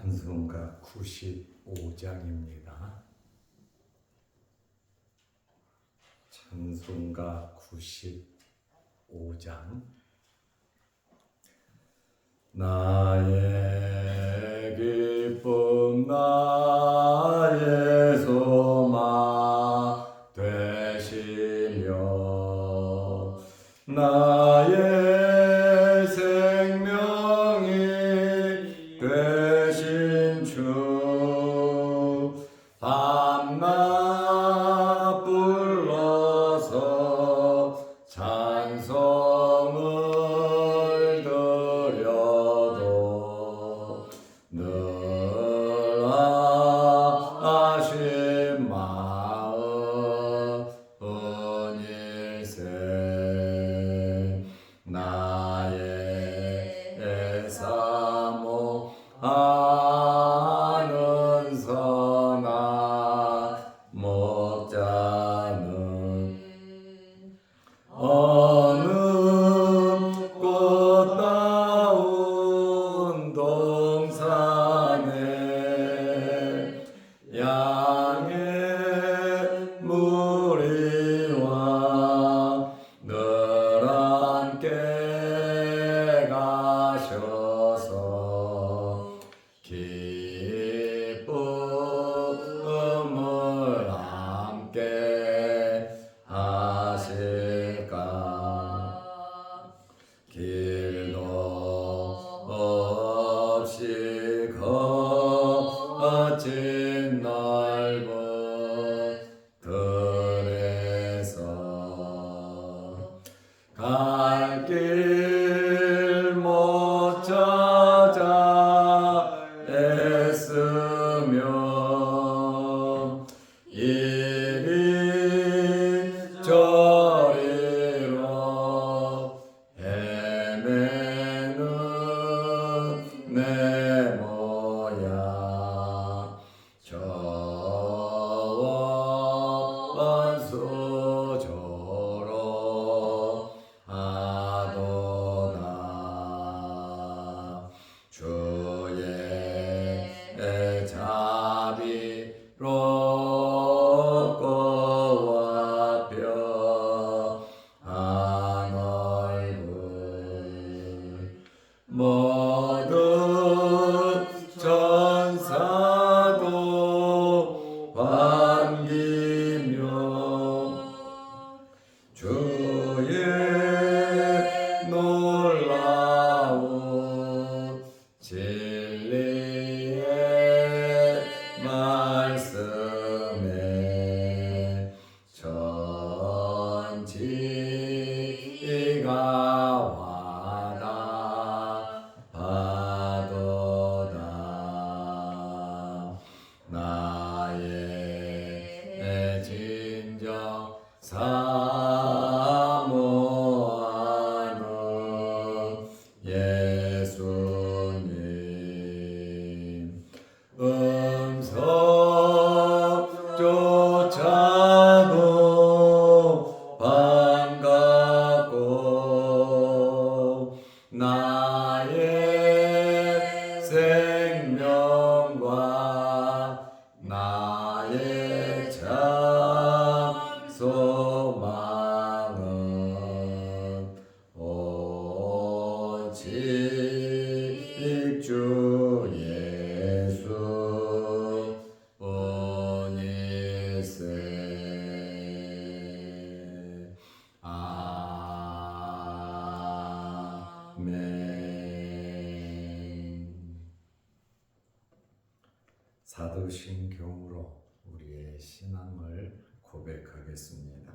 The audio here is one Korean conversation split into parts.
찬송가 95장입니다. 찬송가 95장. 나의 기쁨 나의 소망 되시며 나의 생명이 되신 주 밤낮 불러서 찬송을 드려도 늘 아신 마음은 일세 나의 사모 아는 선한 목자는 어느 꽃다운 동산에 양의 무리와 늘 함께 가셔서 기쁨을 함께 하실까. 길도 없이 거친 넓은 들에서 갈 길 못 찾아 애쓰며 이리저리로 헤매는 내 모양 저원 수조로 하도다. 주의 자비롭고 와편한 얼굴 모든 천사도 반기며 주의 놀라운 진리의 말씀에 전지가 와닿아도다. 나의 진정 사모하는 예수님 음성조차도 반갑고 나의 생명과 나의 참 소망은 오직 주 예수 뿐일세. 아멘. 사도신경으로 우리의 신앙을 고백하겠습니다.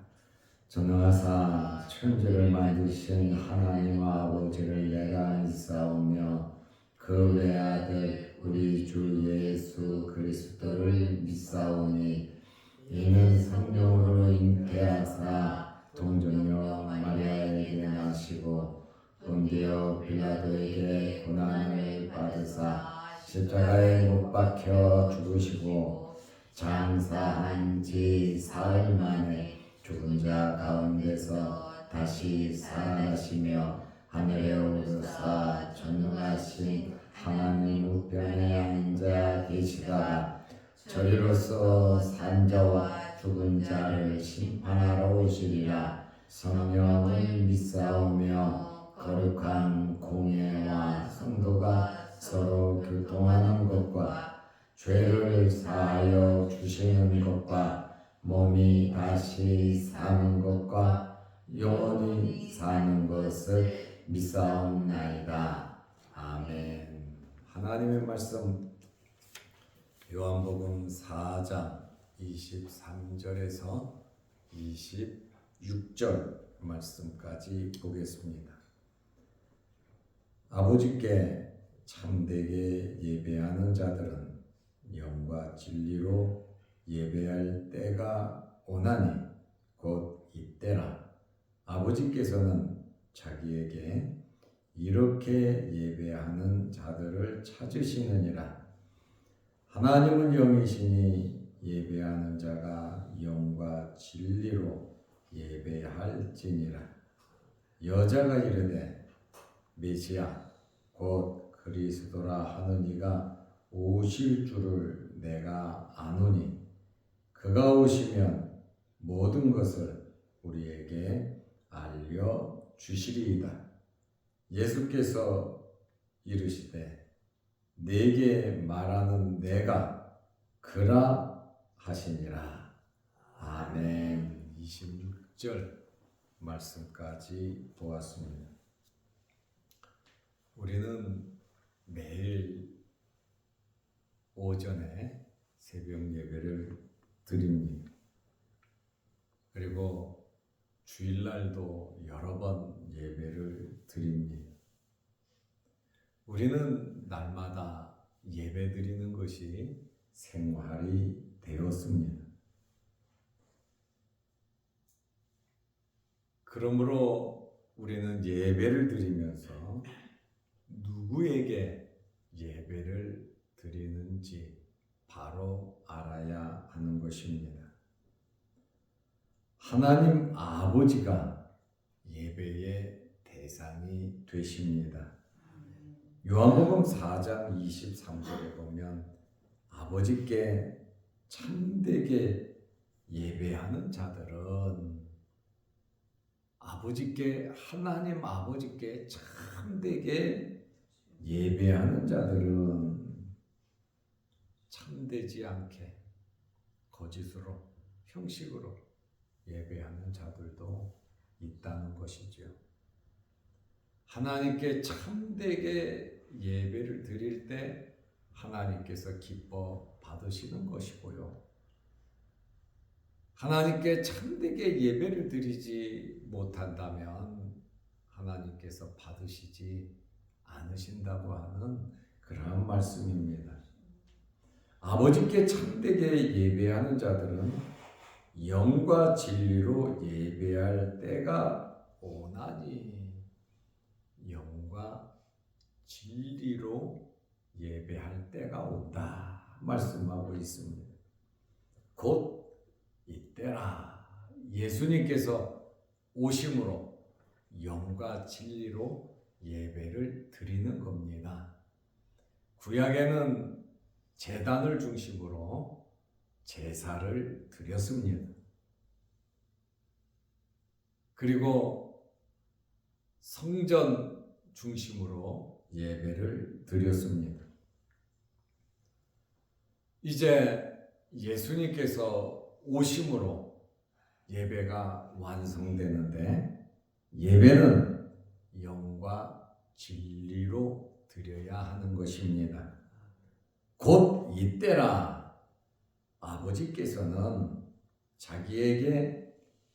전능하사 천지를 만드신 하나님 아버지를 내가 믿사오며 그 외아들 우리 주 예수 그리스도를 믿사오니 이는 성령으로 잉태하사 동정녀 마리아에게 나시고 본디오 빌라도에게 고난을 받으사 십자가에 못 박혀 죽으시고 장사한 지 사흘 만에 죽은 자 가운데서 다시 살아나시며 하늘에 오르사 전능하신 하나님 우편에 앉아 계시다가 저리로서 산 자와 죽은 자를 심판하러 오시리라. 성령을 믿사오며 거룩한 공예와 성도가 서로 교통하는 것과 죄를 사하여 주시는 것과 몸이 다시 사는 것과 영원히 사는 것을 믿사옵나이다. 아멘. 하나님의 말씀 요한복음 4장 23절에서 26절 말씀까지 보겠습니다. 아버지께 참되게 예배하는 자들은 영과 진리로 예배할 때가 오나니 곧 이때라. 아버지께서는 자기에게 이렇게 예배하는 자들을 찾으시느니라. 하나님은 영이시니 예배하는 자가 영과 진리로 예배할지니라. 여자가 이르되 메시아 곧 그리스도라 하는 이가 오실 줄을 내가 아노니 그가 오시면 모든 것을 우리에게 알려주시리이다. 예수께서 이르시되 내게 말하는 내가 그라 하시니라. 아멘. 26절 말씀까지 보았습니다. 우리는 매일 오전에 새벽 예배를 드립니다. 그리고 주일날도 여러 번 예배를 드립니다. 우리는 날마다 예배 드리는 것이 생활이 되었습니다. 그러므로 우리는 예배를 드리면서 누구에게 예배를 드리는지 바로 알아야 하는 것입니다. 하나님 아버지가 예배의 대상이 되십니다. 요한복음 4장 23절에 보면 아버지께 참되게 예배하는 자들은 하나님 아버지께 참되게 예배하는 자들은 참되지 않게 거짓으로 형식으로 예배하는 자들도 있다는 것이죠. 하나님께 참되게 예배를 드릴 때 하나님께서 기뻐 받으시는 것이고요. 하나님께 참되게 예배를 드리지 못한다면 하나님께서 받으시지 않으신다고 하는 그러한 말씀입니다. 아버지께 참되게 예배하는 자들은 영과 진리로 예배할 때가 오나니 영과 진리로 예배할 때가 온다 말씀하고 있습니다. 곧 이때라. 예수님께서 오심으로 영과 진리로 예배를 드리는 겁니다. 구약에는 제단을 중심으로 제사를 드렸습니다. 그리고 성전 중심으로 예배를 드렸습니다. 이제 예수님께서 오심으로 예배가 완성되는데 예배는 영과 진리로 드려야 하는 것입니다. 곧 이때라. 아버지께서는 자기에게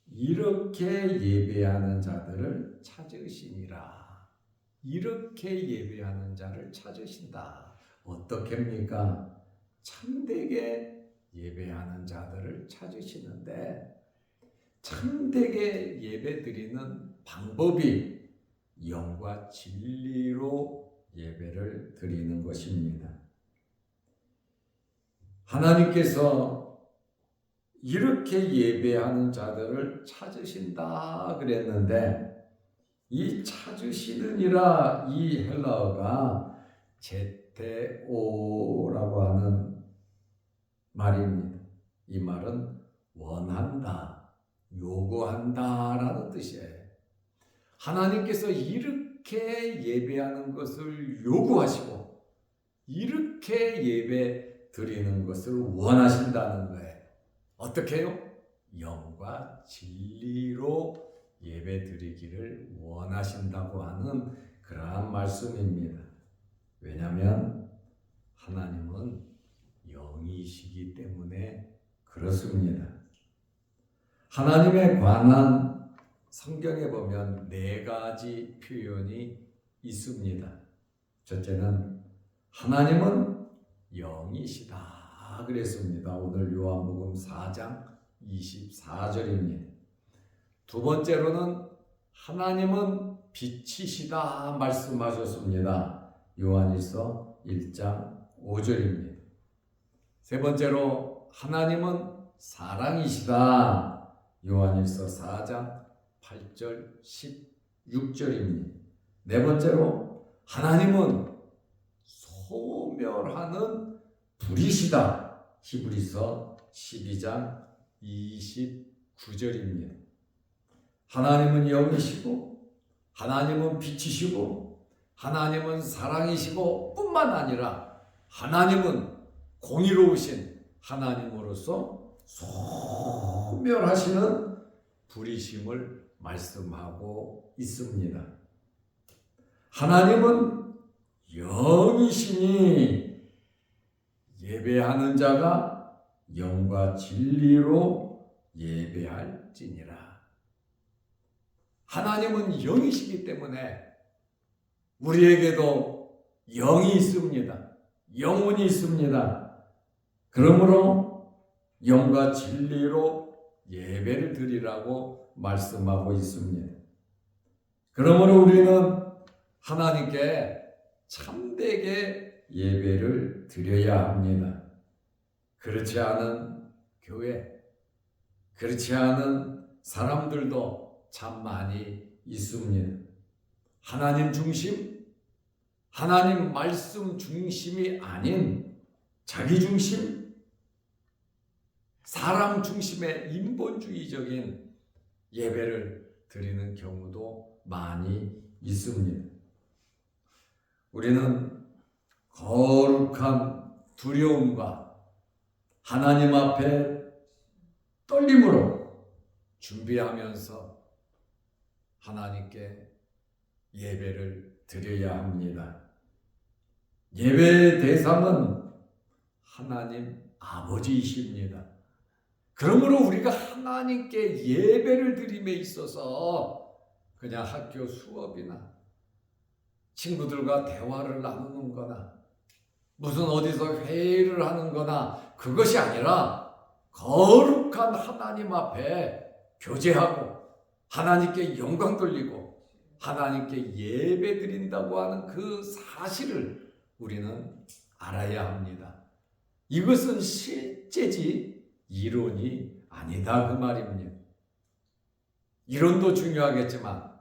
이렇게 예배하는 자들을 찾으시니라. 이렇게 예배하는 자를 찾으신다. 어떻게입니까? 참되게 예배하는 자들을 찾으시는데 참되게 예배드리는 방법이 영과 진리로 예배를 드리는 것입니다. 하나님께서 이렇게 예배하는 자들을 찾으신다 그랬는데 이 찾으시느니라 이 헬라어가 테오라고 하는 말입니다. 이 말은 원한다, 요구한다라는 뜻이에요. 하나님께서 이렇게 예배하는 것을 요구하시고 이렇게 예배 드리는 것을 원하신다는 거예요. 어떻게 해요? 영과 진리로 예배 드리기를 원하신다고 하는 그러한 말씀입니다. 왜냐하면 하나님은 영이시기 때문에 그렇습니다. 하나님에 관한 성경에 보면 4가지 표현이 있습니다. 첫째는 하나님은 영이시다 그랬습니다. 오늘 요한복음 4장 24절입니다. 두 번째로는 하나님은 빛이시다 말씀하셨습니다. 요한일서 1장 5절입니다. 세 번째로 하나님은 사랑이시다. 요한일서 4장 8절 16절입니다. 네 번째로 하나님은 소멸하는 불이시다. 히브리서 12장 29절입니다. 하나님은 영이시고 하나님은 빛이시고 하나님은 사랑이시고 뿐만 아니라 하나님은 공의로우신 하나님으로서 소멸하시는 불이심을 말씀하고 있습니다. 하나님은 영이시니 예배하는 자가 영과 진리로 예배할지니라. 하나님은 영이시기 때문에 우리에게도 영이 있습니다. 영혼이 있습니다. 그러므로 영과 진리로 예배를 드리라고 말씀하고 있습니다. 그러므로 우리는 하나님께 참되게 예배를 드려야 합니다. 그렇지 않은 교회, 그렇지 않은 사람들도 참 많이 있습니다. 하나님 중심, 하나님 말씀 중심이 아닌 자기 중심, 사람 중심의 인본주의적인 예배를 드리는 경우도 많이 있습니다. 우리는 거룩한 두려움과 하나님 앞에 떨림으로 준비하면서 하나님께 예배를 드려야 합니다. 예배의 대상은 하나님 아버지이십니다. 그러므로 우리가 하나님께 예배를 드림에 있어서 그냥 학교 수업이나 친구들과 대화를 나누는 거나 무슨 어디서 회의를 하는 거나 그것이 아니라 거룩한 하나님 앞에 교제하고 하나님께 영광 돌리고 하나님께 예배 드린다고 하는 그 사실을 우리는 알아야 합니다. 이것은 실제지 이론이 아니다 그 말입니다. 이론도 중요하겠지만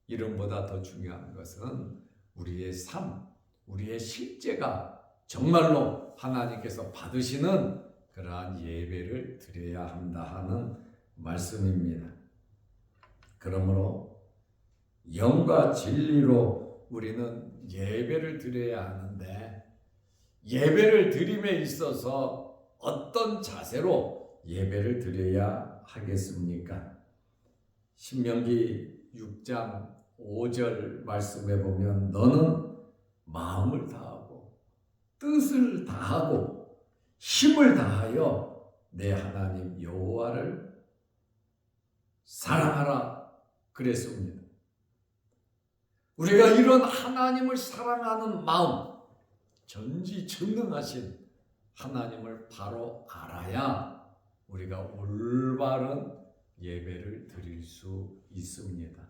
이론보다 더 중요한 것은 우리의 삶, 우리의 실제가 정말로 하나님께서 받으시는 그러한 예배를 드려야 한다 하는 말씀입니다. 그러므로 영과 진리로 우리는 예배를 드려야 하는데 예배를 드림에 있어서 어떤 자세로 예배를 드려야 하겠습니까? 신명기 6장 5절 말씀에 보면 너는 마음을 다하고 뜻을 다하고 힘을 다하여 내 하나님 여호와를 사랑하라 그랬습니다. 우리가 이런 하나님을 사랑하는 마음, 전지전능하신 하나님을 바로 알아야 우리가 올바른 예배를 드릴 수 있습니다.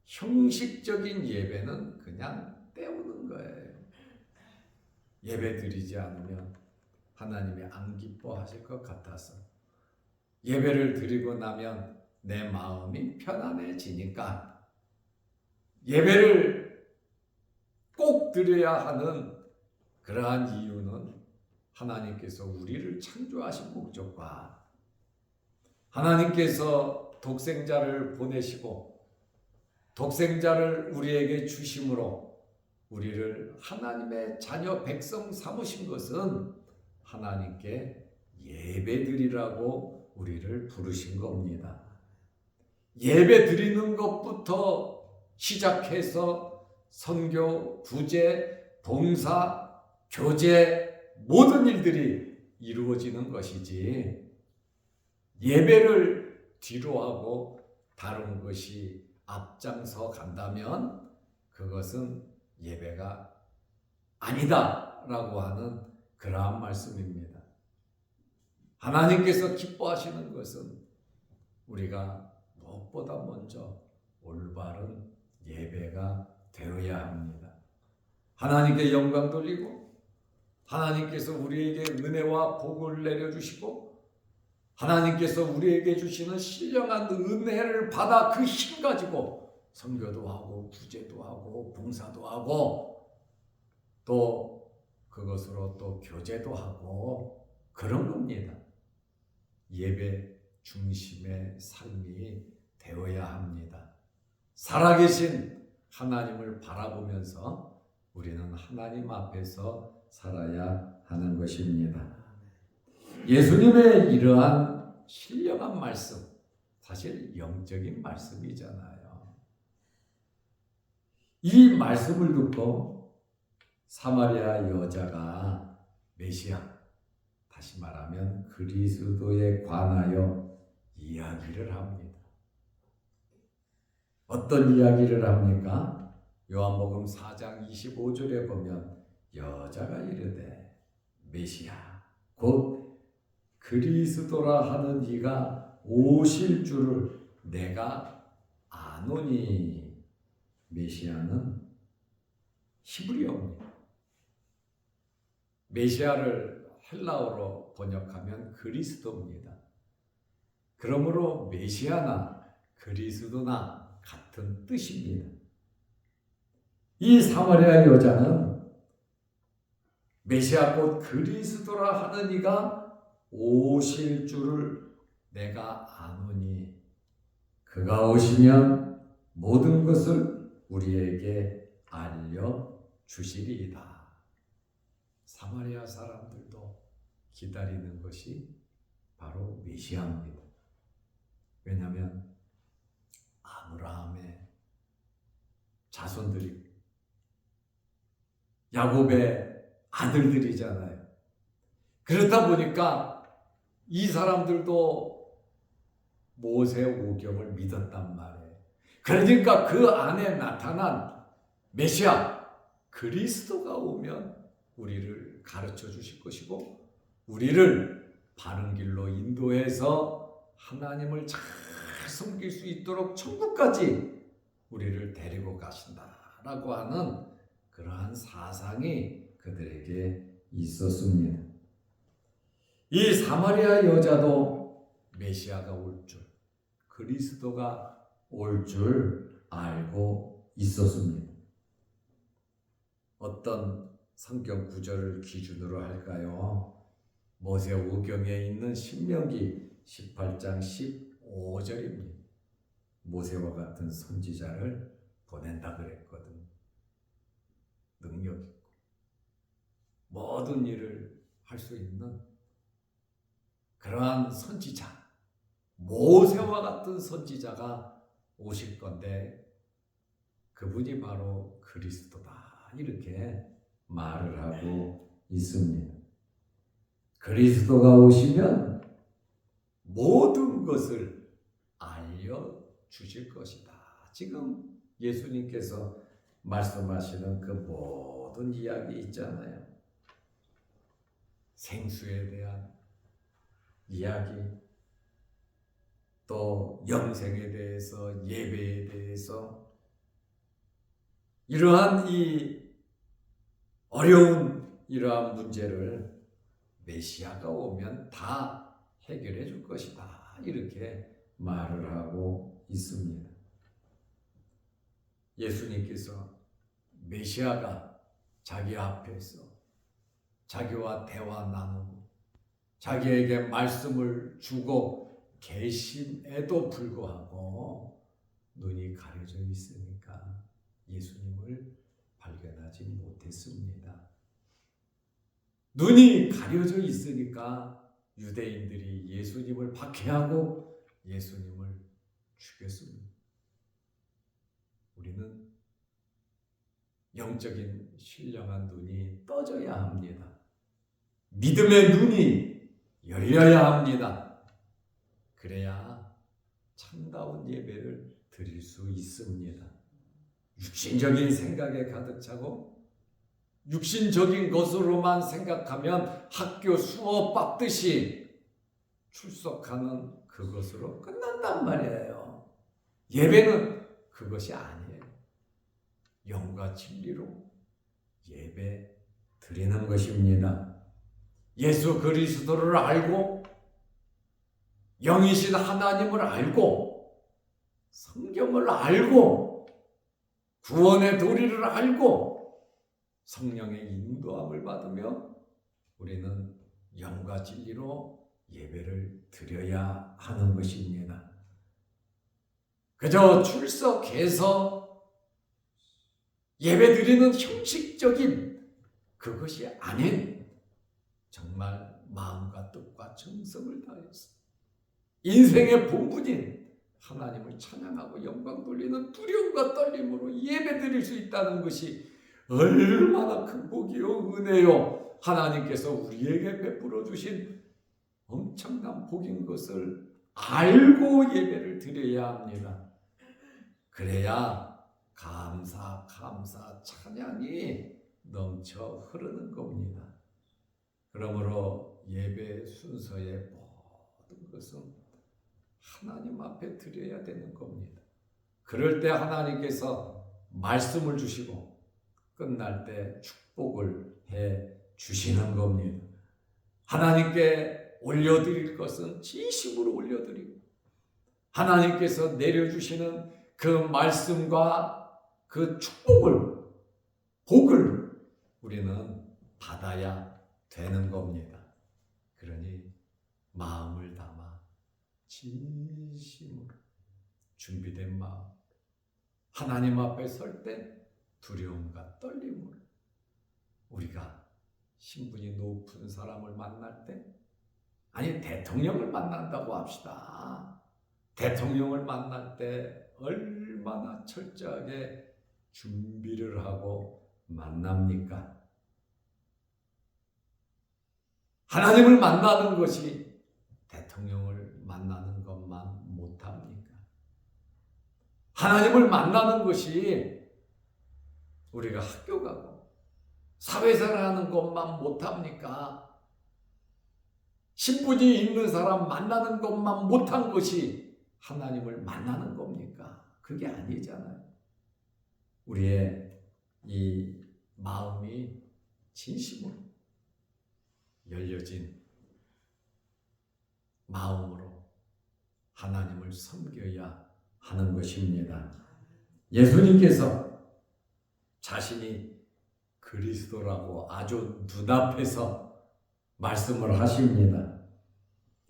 형식적인 예배는 그냥 때우는 거예요. 예배 드리지 않으면 하나님이 안 기뻐하실 것 같아서 예배를 드리고 나면 내 마음이 편안해지니까 예배를 꼭 드려야 하는 그러한 이유는 하나님께서 우리를 창조하신 목적과 하나님께서 독생자를 보내시고 독생자를 우리에게 주심으로 우리를 하나님의 자녀 백성 삼으신 것은 하나님께 예배드리라고 우리를 부르신 겁니다. 예배 드리는 것부터 시작해서 선교, 구제, 봉사, 교제 모든 일들이 이루어지는 것이지 예배를 뒤로 하고 다른 것이 앞장서 간다면 그것은 예배가 아니다라고 하는 그러한 말씀입니다. 하나님께서 기뻐하시는 것은 우리가 무엇보다 먼저 올바른 예배가 되어야 합니다. 하나님께 영광 돌리고 하나님께서 우리에게 은혜와 복을 내려주시고 하나님께서 우리에게 주시는 신령한 은혜를 받아 그 힘 가지고 선교도 하고 구제도 하고 봉사도 하고 또 그것으로 또 교제도 하고 그런 겁니다. 예배 중심의 삶이 되어야 합니다. 살아계신 하나님을 바라보면서 우리는 하나님 앞에서 살아야 하는 것입니다. 예수님의 이러한 신령한 말씀, 사실 영적인 말씀이잖아요. 이 말씀을 듣고 사마리아 여자가 메시아, 다시 말하면 그리스도에 관하여 이야기를 합니다. 어떤 이야기를 합니까? 요한복음 4장 25절에 보면 여자가 이르되 메시아 곧 그리스도라 하는 이가 오실 줄을 내가 아노니. 메시아는 히브리어입니다. 메시아를 헬라어로 번역하면 그리스도입니다. 그러므로 메시아나 그리스도나 같은 뜻입니다. 이 사마리아 여자는 메시아 곧 그리스도라 하는 이가 오실 줄을 내가 아노니 그가 오시면 모든 것을 우리에게 알려주시리이다. 사마리아 사람들도 기다리는 것이 바로 메시아입니다. 왜냐하면 아브라함의 자손들이 야곱의 아들들이잖아요. 그렇다 보니까 이 사람들도 모세 오경을 믿었단 말이에요. 그러니까 그 안에 나타난 메시아 그리스도가 오면 우리를 가르쳐 주실 것이고 우리를 바른 길로 인도해서 하나님을 잘 섬길 수 있도록 천국까지 우리를 데리고 가신다라고 하는 그러한 사상이 그들에게 있었습니다. 이 사마리아 여자도 메시아가 올 줄, 그리스도가 올 줄 알고 있었습니다. 어떤 성경 구절을 기준으로 할까요? 모세오경에 있는 신명기 18장 15절입니다. 모세와 같은 선지자를 보낸다 그랬거든. 능력 있고 모든 일을 할 수 있는 그러한 선지자, 모세와 같은 선지자가 오실 건데 그분이 바로 그리스도다 이렇게 말을 하고 있습니다. 그리스도가 오시면 모든 것을 알려주실 것이다. 지금 예수님께서 말씀하시는 그 모든 이야기 있잖아요. 생수에 대한 이야기, 또 영생에 대해서, 예배에 대해서 이러한 이 어려운 이러한 문제를 메시아가 오면 다 해결해 줄 것이다. 이렇게 말을 하고 있습니다. 예수님께서 메시아가 자기 앞에서 자기와 대화 나누고 자기에게 말씀을 주고 계심에도 불구하고 눈이 가려져 있으니까 예수님을 발견하지 못했습니다. 눈이 가려져 있으니까 유대인들이 예수님을 박해하고 예수님을 죽였습니다. 우리는 영적인 신령한 눈이 떠져야 합니다. 믿음의 눈이 열려야 합니다. 그래야 참다운 예배를 드릴 수 있습니다. 육신적인 생각에 가득 차고 육신적인 것으로만 생각하면 학교 수업 받듯이 출석하는 그것으로 끝난단 말이에요. 예배는 그것이 아니에요. 영과 진리로 예배 드리는 것입니다. 예수 그리스도를 알고 영이신 하나님을 알고 성경을 알고 구원의 도리를 알고 성령의 인도함을 받으며 우리는 영과 진리로 예배를 드려야 하는 것입니다. 그저 출석해서 예배드리는 형식적인 그것이 아닌 정말 마음과 뜻과 정성을 다해서 인생의 본분인 하나님을 찬양하고 영광 돌리는 두려움과 떨림으로 예배드릴 수 있다는 것이 얼마나 큰 복이요 은혜요 하나님께서 우리에게 베풀어 주신 엄청난 복인 것을 알고 예배를 드려야 합니다. 그래야 감사 찬양이 넘쳐 흐르는 겁니다. 그러므로 예배 순서의 모든 것은 하나님 앞에 드려야 되는 겁니다. 그럴 때 하나님께서 말씀을 주시고 끝날 때 축복을 해 주시는 겁니다. 하나님께 올려드릴 것은 진심으로 올려드리고 하나님께서 내려주시는 그 말씀과 그 축복을 복을 우리는 받아야 되는 겁니다. 그러니 마음을 담아 진심으로 준비된 마음 하나님 앞에 설 때 두려움과 떨림으로 우리가 신분이 높은 사람을 만날 때 아니 대통령을 만난다고 합시다. 대통령을 만날 때 얼마나 철저하게 준비를 하고 만납니까? 하나님을 만나는 것이 대통령을 만나는 것만 못합니까? 하나님을 만나는 것이 우리가 학교 가고 사회생활하는 것만 못합니까? 신분이 있는 사람 만나는 것만 못한 것이 하나님을 만나는 겁니까? 그게 아니잖아요. 우리의 이 마음이 진심으로 열려진 마음으로 하나님을 섬겨야 하는 것입니다. 예수님께서 자신이 그리스도라고 아주 눈앞에서 말씀을 하십니다.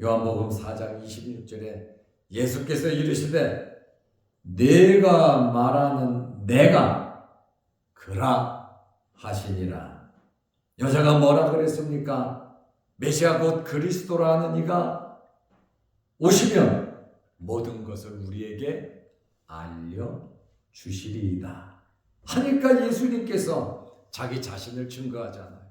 요한복음 4장 26절에 예수께서 이르시되 네가 말하는 내가 그라 하시니라. 여자가 뭐라 그랬습니까? 메시아 곧 그리스도라는 이가 오시면 모든 것을 우리에게 알려주시리이다 하니까 예수님께서 자기 자신을 증거하잖아요.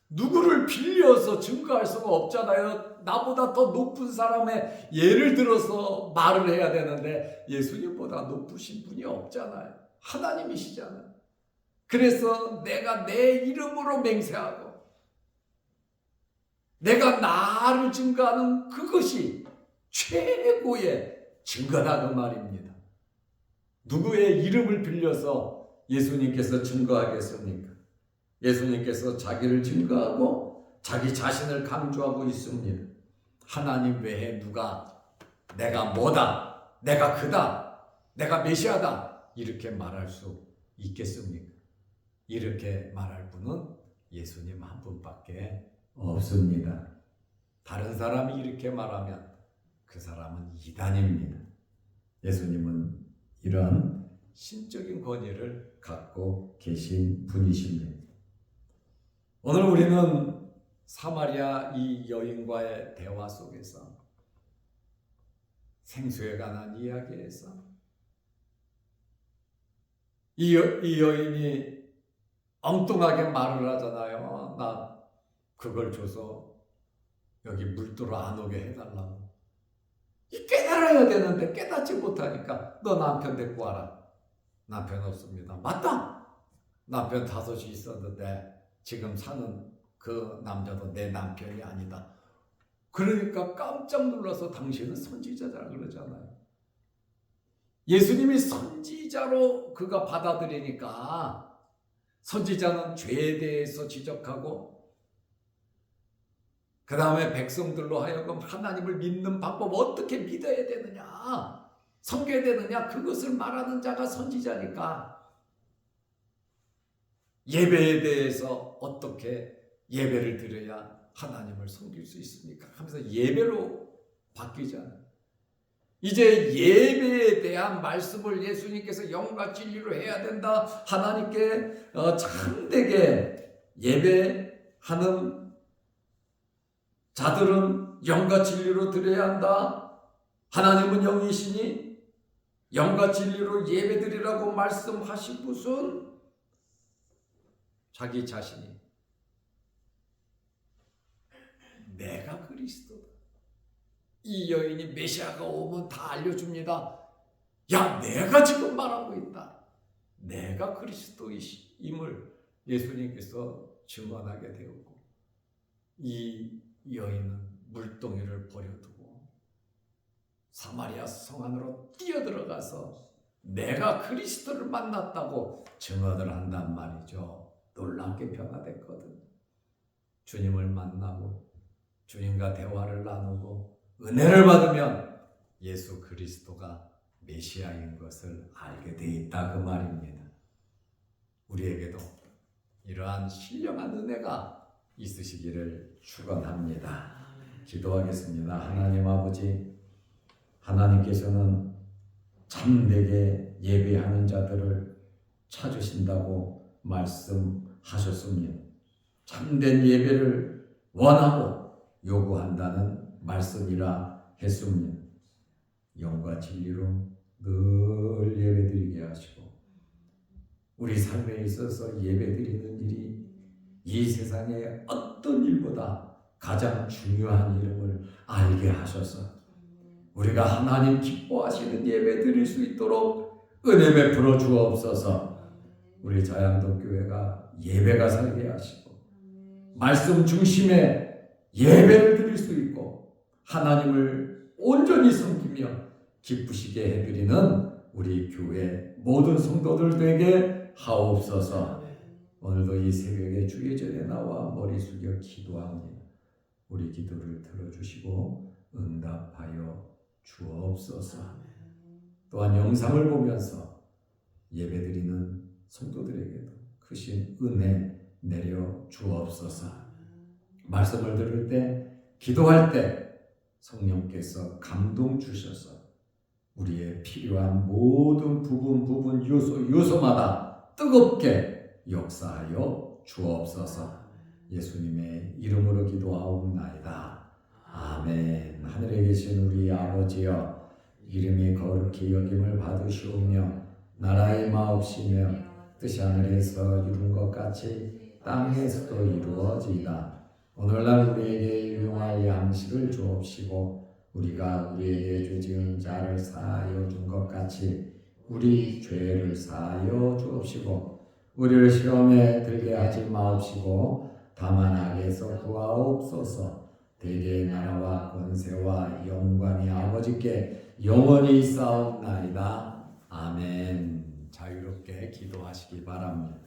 누구를 빌려서 증거할 수가 없잖아요. 나보다 더 높은 사람의 예를 들어서 말을 해야 되는데 예수님보다 높으신 분이 없잖아요. 하나님이시잖아요. 그래서 내가 내 이름으로 맹세하고 내가 나를 증거하는 그것이 최고의 증거다 그 말입니다. 누구의 이름을 빌려서 예수님께서 증거하겠습니까? 예수님께서 자기를 증거하고 자기 자신을 강조하고 있습니다. 하나님 외에 누가 내가 뭐다, 내가 그다, 내가 메시아다 이렇게 말할 수 있겠습니까? 이렇게 말할 분은 예수님 한 분밖에 없습니다. 다른 사람이 이렇게 말하면 그 사람은 이단입니다. 예수님은 이런 신적인 권위를 갖고 계신 분이십니다. 오늘 우리는 사마리아 이 여인과의 대화 속에서 생수에 관한 이야기에서 이 여인이 엉뚱하게 말을 하잖아요. 나 그걸 줘서 여기 물들어 안 오게 해달라고. 깨달아야 되는데 깨닫지 못하니까 너 남편 데리고 와라. 남편 없습니다. 맞다. 남편 5이 있었는데 지금 사는 그 남자도 내 남편이 아니다. 그러니까 깜짝 놀라서 당신은 선지자라 그러잖아요. 예수님이 선지자로 그가 받아들이니까 선지자는 죄에 대해서 지적하고 그 다음에 백성들로 하여금 하나님을 믿는 방법 어떻게 믿어야 되느냐, 섬겨야 되느냐, 그것을 말하는 자가 선지자니까 예배에 대해서 어떻게 예배를 드려야 하나님을 섬길 수 있습니까? 하면서 예배로 바뀌잖아요. 이제 예배에 대한 말씀을 예수님께서 영과 진리로 해야 된다. 하나님께 참되게 예배하는 자들은 영과 진리로 드려야 한다. 하나님은 영이시니 영과 진리로 예배드리라고 말씀하신 분은 자기 자신이 내가 그리스도다. 이 여인이 메시아가 오면 다 알려줍니다. 야, 내가 지금 말하고 있다. 내가 그리스도임을 예수님께서 증언하게 되었고, 이 여인은 물동이를 버려두고 사마리아 성 안으로 뛰어들어가서 내가 그리스도를 만났다고 증언을 한단 말이죠. 놀랍게 변화됐거든. 주님을 만나고 주님과 대화를 나누고 은혜를 받으면 예수 그리스도가 메시아인 것을 알게 돼 있다 그 말입니다. 우리에게도 이러한 신령한 은혜가 있으시기를 축원합니다. 기도하겠습니다. 하나님 아버지, 하나님께서는 참되게 예배하는 자들을 찾으신다고 말씀하셨습니다. 참된 예배를 원하고 요구한다는 말씀이라 했습니다. 영과 진리로 늘 예배드리게 하시고 우리 삶에 있어서 예배드리는 일이 이 세상의 어떤 일보다 가장 중요한 이름을 알게 하셔서 우리가 하나님 기뻐하시는 예배 드릴 수 있도록 은혜 베풀어 주옵소서. 우리 자양동 교회가 예배가 살게 하시고 말씀 중심의 예배를 드릴 수 있고 하나님을 온전히 섬기며 기쁘시게 해드리는 우리 교회 모든 성도들 되게 하옵소서. 오늘도 이 새벽에 주의 전에 나와 머리 숙여 기도합니다. 우리 기도를 들어주시고 응답하여 주옵소서. 또한 영상을 보면서 예배드리는 성도들에게도 크신 은혜 내려 주옵소서. 말씀을 들을 때, 기도할 때 성령께서 감동 주셔서 우리의 필요한 모든 부분 요소마다 뜨겁게 역사하여 주옵소서. 예수님의 이름으로 기도하옵나이다. 아멘. 하늘에 계신 우리 아버지여, 이름이 거룩히 여김을 받으시오며 나라의 마옵시며 뜻이 하늘에서 이룬 것 같이 땅에서도 이루어지이다. 오늘날 우리에게 유용할 양식을 주옵시고 우리가 우리에게 죄 지은 자를 사하여 준 것 같이 우리 죄를 사하여 주옵시고 우리를 시험에 들게 하지 마옵시고 다만 악에서 구하옵소서. 대개의 나라와 권세와 영광이 아버지께 영원히 있사옵나이다. 아멘. 자유롭게 기도하시기 바랍니다.